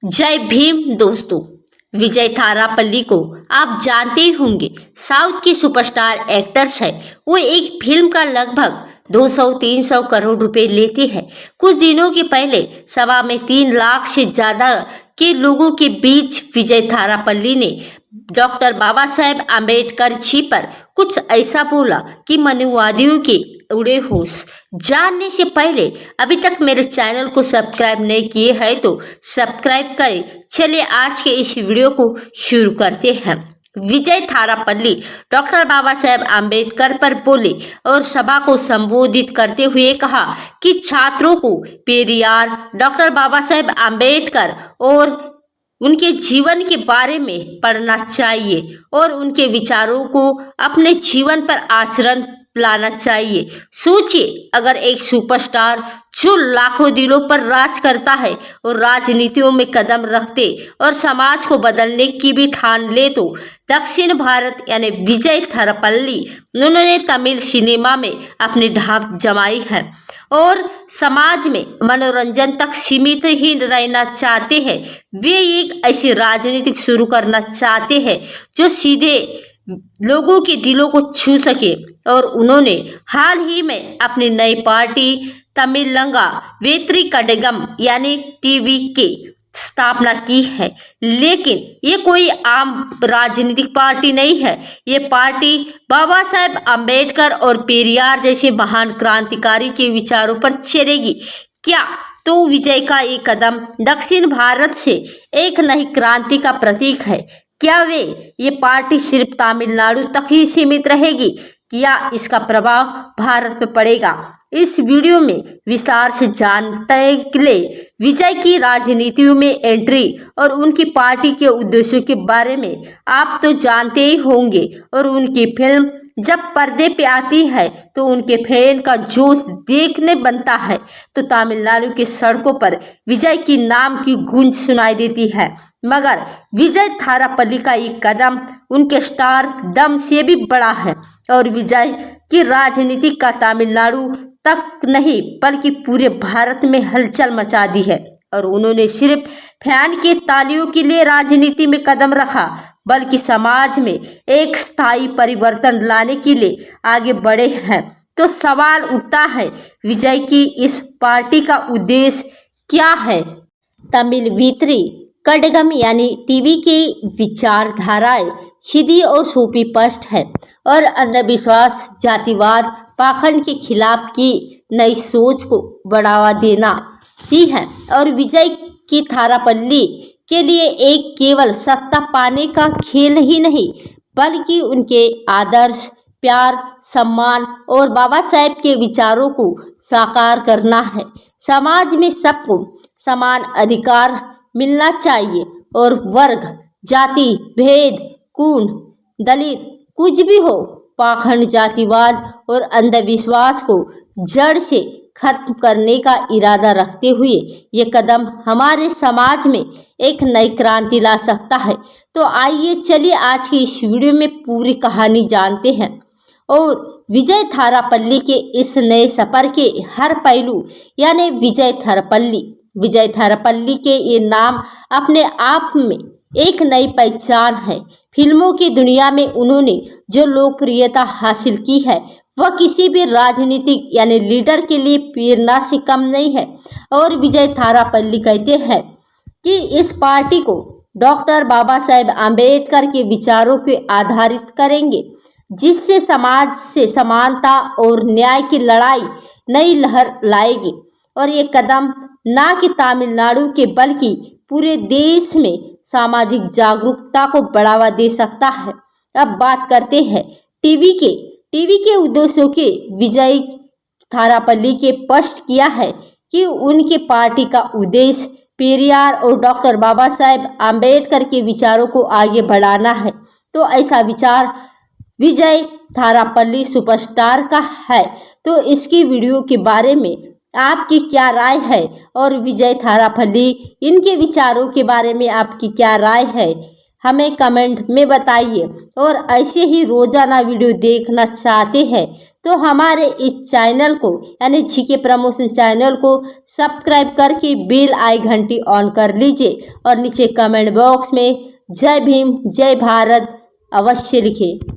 जय भीम दोस्तों। विजय थारापल्ली को आप जानते ही होंगे, साउथ के सुपरस्टार एक्टर्स है। वो एक फिल्म का लगभग 200-300 करोड़ रुपए लेते हैं। कुछ दिनों के पहले सभा में 3 लाख से ज्यादा के लोगों के बीच विजय थारापल्ली ने डॉक्टर बाबा साहेब आम्बेडकर जी पर कुछ ऐसा बोला कि मनुवादियों के उड़े होश। जानने से पहले अभी तक मेरे चैनल को सब्सक्राइब नहीं किए हैं तो सब्सक्राइब करें। चलिए आज के इस वीडियो को शुरू करते हैं। विजय थारापल्ली डॉक्टर बाबा साहेब आम्बेडकर पर बोले और सभा को संबोधित करते हुए कहा कि छात्रों को पेरियार, डॉक्टर बाबा साहेब आम्बेडकर और उनके जीवन के बारे में पढ़ना चाहिए और उनके विचारों को अपने जीवन पर आचरण लाना चाहिए। सोचिए, अगर एक सुपरस्टार जो लाखों दिलों पर राज करता है और राजनीतियों में कदम रखते और समाज को बदलने की भी ठान ले तो दक्षिण भारत यानी विजय थारापल्ली उन्होंने तमिल सिनेमा में अपनी ढाब जमाई है और समाज में मनोरंजन तक सीमित ही रहना चाहते हैं। वे एक ऐसी राजनीति शुरू करना चाहते हैं जो सीधे लोगों के दिलों को छू सके और उन्होंने हाल ही में अपनी नई पार्टी तमिलंगा वेत्री कड़गम यानी टीवी की स्थापना की है। लेकिन ये कोई आम राजनीतिक पार्टी नहीं है। ये पार्टी बाबा साहेब आम्बेडकर और पेरियार जैसे महान क्रांतिकारी के विचारों पर चलेगी। क्या तो विजय का ये कदम दक्षिण भारत से एक नई क्रांति का प्रतीक है? क्या ये पार्टी सिर्फ तमिलनाडु तक ही सीमित रहेगी या इसका प्रभाव भारत पे पड़ेगा? इस वीडियो में विस्तार से जानते के लिए विजय की राजनीतियों में एंट्री और उनकी पार्टी के उद्देश्यों के बारे में आप तो जानते ही होंगे और उनकी फिल्म जब पर्दे पे आती है तो उनके फैन का जोश देखने बनता है तो तमिलनाडु की सड़कों पर विजय की नाम की गूंज सुनाई देती है। मगर विजय थारापल्ली का ये कदम उनके स्टार दम से भी बड़ा है और विजय की राजनीति का तमिलनाडु तक नहीं बल्कि पूरे भारत में हलचल मचा दी है। और उन्होंने सिर्फ फैन के तालियों के लिए राजनीति में कदम रखा बल्कि समाज में एक स्थायी परिवर्तन लाने के लिए आगे बढ़े हैं। तो सवाल उठता है, विजय की इस पार्टी का उद्देश्य क्या है? तमिल वेत्री कड़गम यानी टीवी की विचारधाराएं सीधी और सुस्पष्ट है और अंधविश्वास, जातिवाद, पाखंड के खिलाफ की नई सोच को बढ़ावा देना ही है। और विजय की थारापल्ली के लिए एक केवल सत्ता पाने का खेल ही नहीं बल्कि उनके आदर्श, प्यार, सम्मान और बाबा साहेब के विचारों को साकार करना है। समाज में सबको समान अधिकार मिलना चाहिए और वर्ग, जाति, भेद, कुल, दलित कुछ भी हो, पाखंड, जातिवाद और अंधविश्वास को जड़ से खत्म करने का इरादा रखते हुए ये कदम हमारे समाज में एक नई क्रांति ला सकता है। तो आइए चलिए आज की इस वीडियो में पूरी कहानी जानते हैं और विजय थारापल्ली के इस नए सफर के हर पहलू यानी विजय थारापल्ली के ये नाम अपने आप में एक नई पहचान है। फिल्मों की दुनिया में उन्होंने जो लोकप्रियता हासिल की है वह किसी भी राजनीतिक यानी लीडर के लिए प्रेरणा से कम नहीं है। और विजय थारापल्ली कहते हैं कि इस पार्टी को डॉक्टर बाबा साहेब आम्बेडकर के विचारों को आधारित करेंगे जिससे समाज से समानता और न्याय की लड़ाई नई लहर लाएगी। और ये कदम ना कि तमिलनाडु के बल्कि पूरे देश में सामाजिक जागरूकता को बढ़ावा दे सकता है। अब बात करते हैं टीवी के उद्देश्यों के। विजय थारापल्ली के स्पष्ट किया है कि उनके पार्टी का उद्देश्य पेरियार और डॉक्टर बाबा साहेब आम्बेडकर के विचारों को आगे बढ़ाना है। तो ऐसा विचार विजय थारापल्ली सुपरस्टार का है। तो इसकी वीडियो के बारे में आपकी क्या राय है और विजय थारापल्ली इनके विचारों के बारे में आपकी क्या राय है, हमें कमेंट में बताइए। और ऐसे ही रोजाना वीडियो देखना चाहते हैं तो हमारे इस चैनल को यानी जीके प्रमोशन चैनल को सब्सक्राइब करके बेल आई घंटी ऑन कर लीजिए और नीचे कमेंट बॉक्स में जय भीम जय भारत अवश्य लिखें।